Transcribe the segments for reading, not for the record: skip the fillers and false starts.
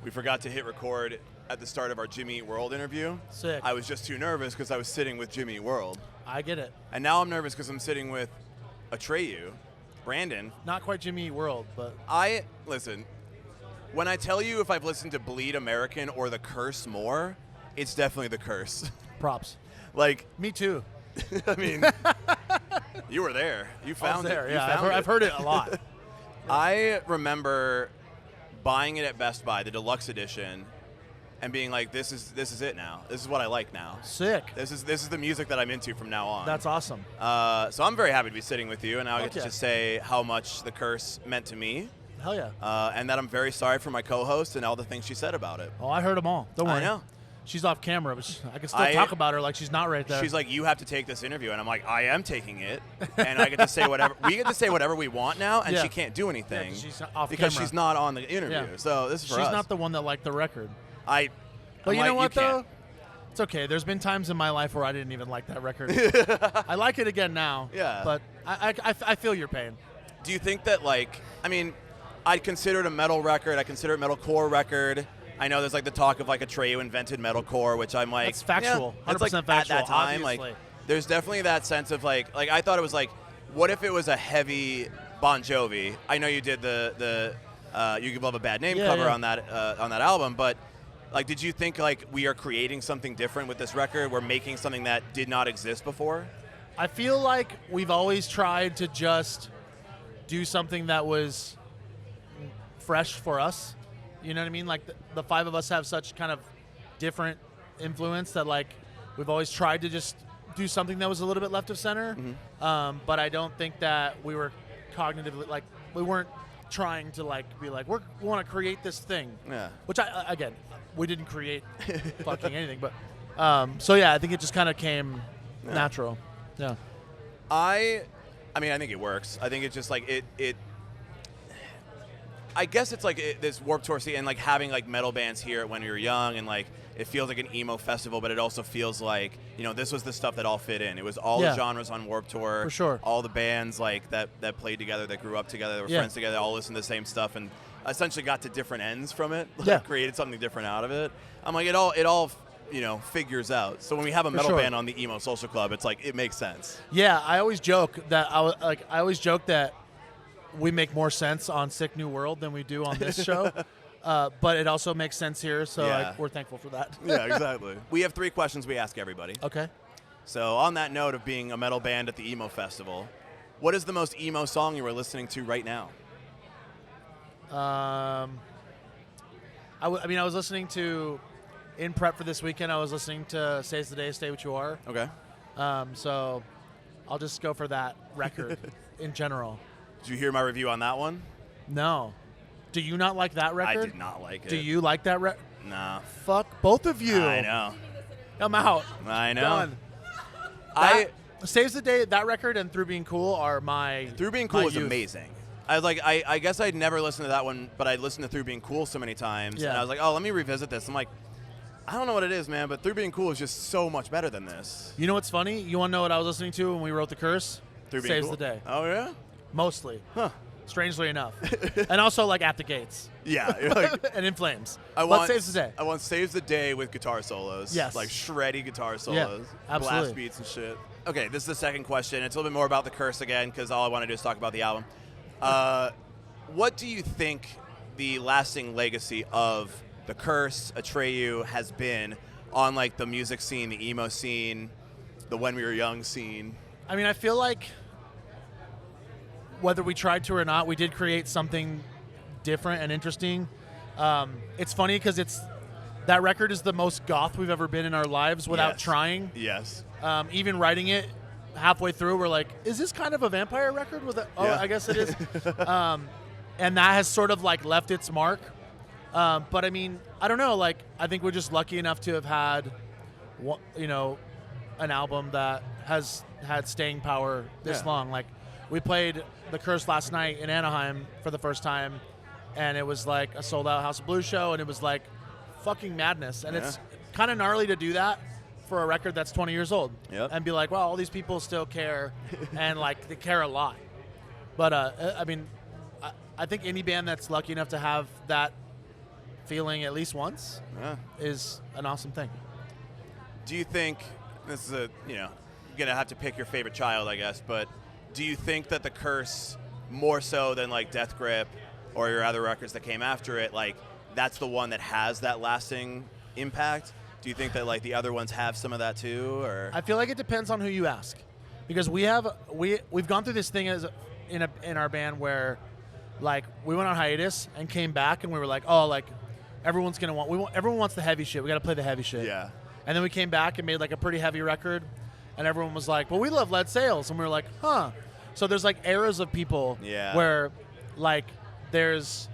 We forgot to hit record at the start of our Jimmy Eat World interview. Sick. I was just too nervous because I was sitting with Jimmy Eat World. I get it. And now I'm nervous because I'm sitting with Atreyu, Brandon. Not quite Jimmy Eat World, but... Listen, when I tell you if I've listened to Bleed American or The Curse more, it's definitely The Curse. Props. Like... Me too. I mean, you were there. You found there, it. Yeah, I've heard it a lot. I remember buying it at Best Buy, the deluxe edition, and being like, "This is it now. This is what I like now. Sick. This is the music that I'm into from now on." That's awesome. So I'm very happy to be sitting with you, and now I get to yeah. just say how much The Curse meant to me, Hell yeah. and that I'm very sorry for my co-host and all the things she said about it. Oh, I heard them all. Don't worry. I know. She's off camera, but I can still talk about her like she's not right there. She's like, "You have to take this interview," and I'm like, "I am taking it," and I get to say whatever. We get to say whatever we want now, and Yeah. she can't do anything Yeah, she's off because camera. she's not on the interview. Yeah. So this is for us. She's not the one that liked the record. But But you know what, can't. though? It's okay. There's been times in my life where I didn't even like that record. I like it again now. Yeah. But I feel your pain. Do you think that, like, I mean, I'd consider it a metal record. I consider it a metalcore record. I know there's, like, the talk of, like, Atreyu invented metalcore, which I'm like... That's factual. Yeah, 100% it's like, factual, at that time, obviously. like, there's definitely that sense of, like, I thought it was, like, what if it was a heavy Bon Jovi? I know you did the You Give Love a Bad Name cover yeah. on that album, but... Like, did you think, like, we are creating something different with this record? We're making something that did not exist before? I feel like we've always tried to just do something that was fresh for us. You know what I mean? Like, the five of us have such kind of different influence that, like, we've always tried to just do something that was a little bit left of center. Mm-hmm. But I don't think that we were cognitively, like, we weren't trying to, like, be like, we want to create this thing. Yeah. Which, again, we didn't create fucking anything. But, so, yeah, I think it just kind of came natural. Yeah. I mean, I think it works. I think it's just, like, it I guess it's like this Warped Tour scene and like having like metal bands here when you're young and like it feels like an emo festival, but it also feels like, you know, this was the stuff that all fit in. It was all the genres on Warped Tour. For sure. All the bands like that played together, that grew up together, that were friends together, all listened to the same stuff and essentially got to different ends from it. Like created something different out of it. I'm like, it all you know, figures out. So when we have a metal band on the Emo Social Club, it's like it makes sense. Yeah, I always joke that we make more sense on Sick New World than we do on this show. But it also makes sense here, so like, we're thankful for that. Yeah, exactly. We have 3 questions we ask everybody. Okay. So on that note of being a metal band at the Emo Festival, what is the most emo song you are listening to right now? I was listening to, in prep for this weekend, I was listening to Saves the Day, Stay What You Are. Okay. So I'll just go for that record in general. Did you hear my review on that one? No. Do you not like that record? I did not like it. Do you like that record? No. Fuck both of you. I know. I'm out. I know. Done. Saves the Day, that record, and Through Being Cool are my Through Being Cool is youth. amazing. I was like, I guess I'd never listened to that one, but I'd listened to Through Being Cool so many times, and I was like, oh, let me revisit this. I'm like, I don't know what it is, man, but Through Being Cool is just so much better than this. You know what's funny? You want to know what I was listening to when we wrote The Curse? Through Being Saves Cool? the Day. Oh, yeah? Mostly. Huh. Strangely enough. And also, like, At the Gates. Yeah. You're like, and In Flames. but Saves the Day. I want Saves the Day with guitar solos. Yes. Like shreddy guitar solos. Yeah, absolutely. Blast beats and shit. Okay, this is the second question. It's a little bit more about The Curse again, because all I want to do is talk about the album. What do you think the lasting legacy of The Curse, Atreyu, has been on, like, the music scene, the emo scene, the When We Were Young scene? I mean, I feel like whether we tried to or not, we did create something different and interesting. It's funny because that record is the most goth we've ever been in our lives without trying. Yes. Even writing it, halfway through, we're like, is this kind of a vampire record? I guess it is. And that has sort of like left its mark. But I mean, I don't know. Like, I think we're just lucky enough to have had, you know, an album that has had staying power this long. Like, we played The Curse last night in Anaheim for the first time, and it was like a sold-out House of Blues show, and it was like fucking madness. And it's kind of gnarly to do that for a record that's 20 years old and be like, well, all these people still care, and like they care a lot. But I mean, I think any band that's lucky enough to have that feeling at least once is an awesome thing. Do you think this is you're gonna have to pick your favorite child, I guess, but do you think that the Curse, more so than like Death Grip or your other records that came after it, like that's the one that has that lasting impact? Do you think that like the other ones have some of that too, or? I feel like it depends on who you ask, because we've gone through this thing in our band where like we went on hiatus and came back and we were like, oh, like everyone wants the heavy shit. We got to play the heavy shit. Yeah. And then we came back and made like a pretty heavy record, and everyone was like, well, we love Lead Sails, and we were like, huh. So there's like eras of people where like there's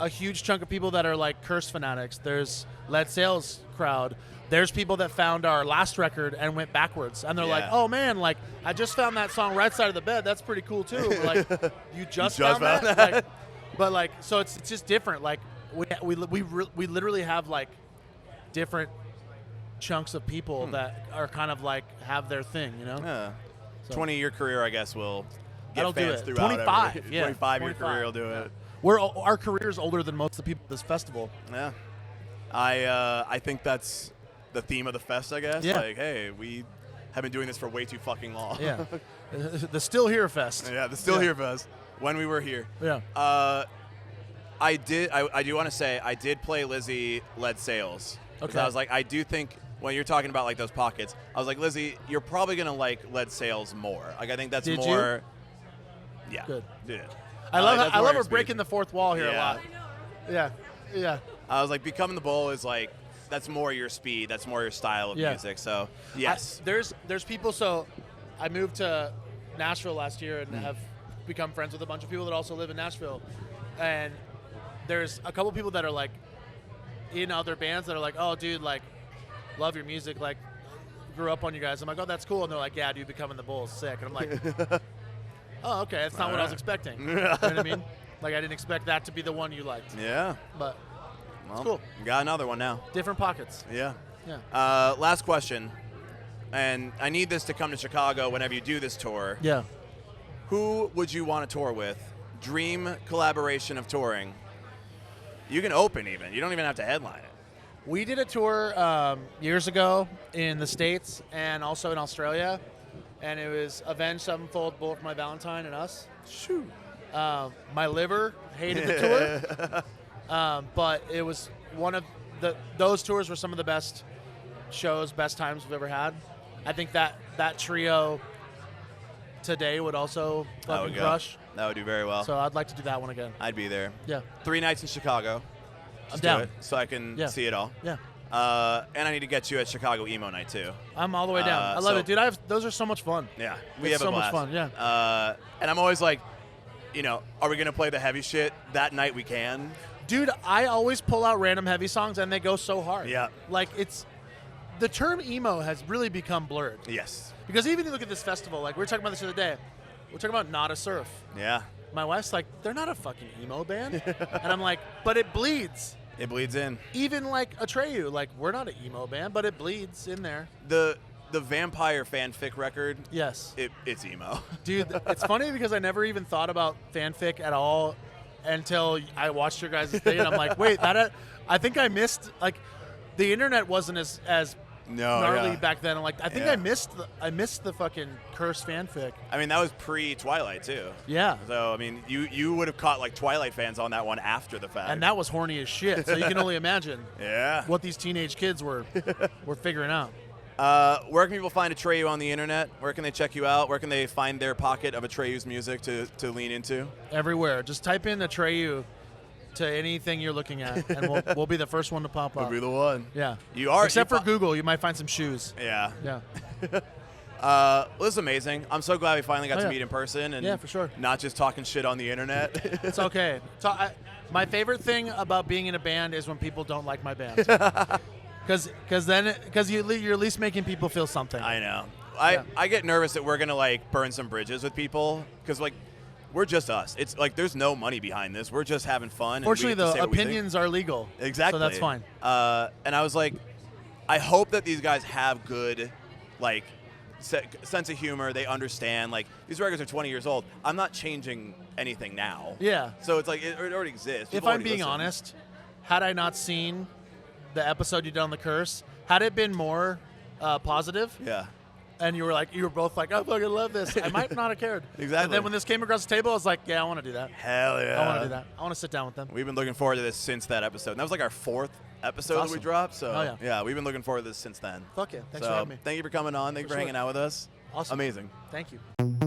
a huge chunk of people that are like Curse fanatics. There's Lead Sails crowd. There's people that found our last record and went backwards, and they're like, oh man, like I just found that song Right Side of the Bed. That's pretty cool too. We're like, you just found that? Like, but like, so it's just different. Like we literally have like different chunks of people that are kind of like have their thing, you know. Yeah. So. 20-year career, I guess, will get That'll fans do it. throughout. 25, yeah. 25-year career will do it. Our career is older than most of the people at this festival. Yeah. I think that's the theme of the fest, I guess. Yeah. Like, hey, we have been doing this for way too fucking long. Yeah. The Still Here Fest. Yeah, the Still Here Fest. When we were here. Yeah. I do want to say I did play Lizzie Lead Sails. Okay. I was like, I do think when you're talking about like those pockets, I was like, Lizzie, you're probably gonna like Lead Sails more. Like I think that's did more. You? Yeah. Good. Did. I love her breaking the fourth wall here a lot. Yeah. Yeah. I was like, Becoming the Bull is like, that's more your speed. That's more your style of music. So yes. There's people. So I moved to Nashville last year and have become friends with a bunch of people that also live in Nashville, and there's a couple people that are like in other bands that are like, oh dude, like love your music, like grew up on you guys. I'm like, oh, that's cool. And they're like, yeah, dude, Becoming the Bull is sick. And I'm like, oh, okay, that's not what I was expecting. You know what I mean? Like I didn't expect that to be the one you liked. Yeah. But well, it's cool. Got another one now. Different pockets. Yeah. Yeah. Last question, and I need this to come to Chicago whenever you do this tour. Yeah. Who would you want to tour with? Dream collaboration of touring. You can open even. You don't even have to headline it. We did a tour years ago in the States and also in Australia, and it was Avenged Sevenfold, Bullet for My Valentine, and us. Shoo. My liver hated the tour, but it was one of those tours were some of the best shows, best times we've ever had. I think that trio today would also fucking crush. That would do very well. So I'd like to do that one again. I'd be there. Yeah. 3 nights in Chicago. I'm down. Do it so I can see it all. Yeah. And I need to get you at Chicago Emo Night too. I'm all the way down. I love it, dude. Those are so much fun. Yeah, we have so much fun. Yeah. And I'm always like, are we gonna play the heavy shit that night? We can. Dude, I always pull out random heavy songs and they go so hard. Yeah. Like the term emo has really become blurred. Yes. Because even you look at this festival, like we were talking about this the other day, we're talking about Not a Surf. Yeah. My wife's like, they're not a fucking emo band. And I'm like, but it bleeds. It bleeds in. Even like Atreyu, like we're not an emo band, but it bleeds in there. The Vampire fanfic record. Yes. It's emo. Dude, it's funny because I never even thought about fanfic at all until I watched your guys' thing, and I'm like, wait, I think I missed, like, the internet wasn't as gnarly back then. I'm like, I think I missed the fucking Curse fanfic. I mean, that was pre-Twilight too. Yeah. So I mean, you would have caught like Twilight fans on that one after the fact. And that was horny as shit. So you can only imagine. Yeah. What these teenage kids were figuring out. Where can people find Atreyu on the internet? Where can they check you out? Where can they find their pocket of Atreyu's music to lean into? Everywhere. Just type in Atreyu to anything you're looking at, and we'll be the first one to pop up. We'll be the one. Yeah. You are. Except for Google, you might find some shoes. Yeah. Yeah. Well, this is amazing. I'm so glad we finally got to meet in person and for sure. Not just talking shit on the internet. It's okay. My favorite thing about being in a band is when people don't like my band. Because you're at least making people feel something. I know. I get nervous that we're going to like burn some bridges with people because like we're just us. It's like there's no money behind this. We're just having fun. Fortunately, the opinions are legal. Exactly. So that's fine. And I was like, I hope that these guys have good like sense of humor. They understand. Like these records are 20 years old. I'm not changing anything now. Yeah. So it's like it already exists. If I'm being honest, had I not seen the episode you did on the curse, had it been more positive, Yeah. and you were both like, I fucking love this, I might not have cared. Exactly. And then when this came across the table, I was like, yeah, I want to do that. Hell yeah. I want to do that. I want to sit down with them. We've been looking forward to this since that episode. And that was like our 4th episode that we awesome. dropped. So Oh, yeah. we've been looking forward to this since then. Fuck yeah. Thanks so for having me. thank you for coming on. Thank you for sure. hanging out with us. Awesome. Amazing. Thank you.